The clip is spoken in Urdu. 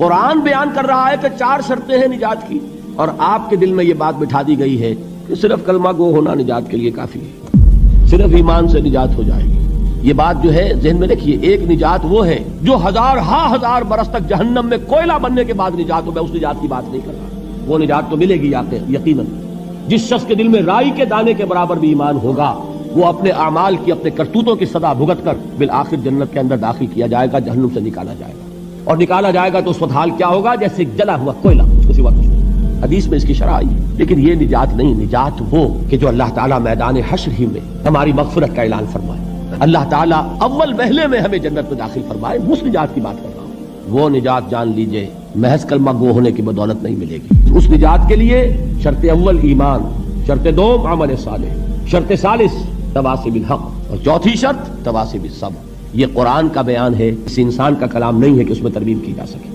قرآن بیان کر رہا ہے کہ 4 شرطیں ہیں نجات کی، اور آپ کے دل میں یہ بات بٹھا دی گئی ہے کہ صرف کلمہ گو ہونا نجات کے لیے کافی ہے، صرف ایمان سے نجات ہو جائے گی۔ یہ بات جو ہے ذہن میں رکھیے، ایک نجات وہ ہے جو ہزار برس تک جہنم میں کوئلہ بننے کے بعد نجات ہو، میں اس نجات کی بات نہیں کر رہا، وہ نجات تو ملے گی یقیناً۔ جس شخص کے دل میں رائی کے دانے کے برابر بھی ایمان ہوگا، وہ اپنے اعمال کی، اپنے کرتوتوں کی سزا بھگت کر بالآخر جنت کے اندر داخل کیا جائے گا، جہنم سے نکالا جائے گا، اور نکالا جائے گا تو اس وقت حال کیا ہوگا؟ جیسے جلا ہوا کوئلہ، اس کے سوا کچھ نہیں۔ حدیث میں اس کی شرح آئی ہے۔ لیکن یہ نجات نہیں، نجات وہ کہ جو اللہ تعالیٰ میدان حشر ہی میں ہماری مغفرت کا اعلان فرمائے، اللہ تعالیٰ اول وہلے میں ہمیں جنت میں داخل فرمائے، اس نجات کی بات کر رہا ہوں۔ وہ نجات جان لیجئے محض کلمہ گو ہونے کی بدولت نہیں ملے گی۔ اس نجات کے لیے شرط اول ایمان، شرط دوم عمل صالح، شرط ثالث تواصی بالحق، اور چوتھی شرط تواصی بالصبر۔ یہ قرآن کا بیان ہے، اس انسان کا کلام نہیں ہے کہ اس میں ترمیم کی جا سکے۔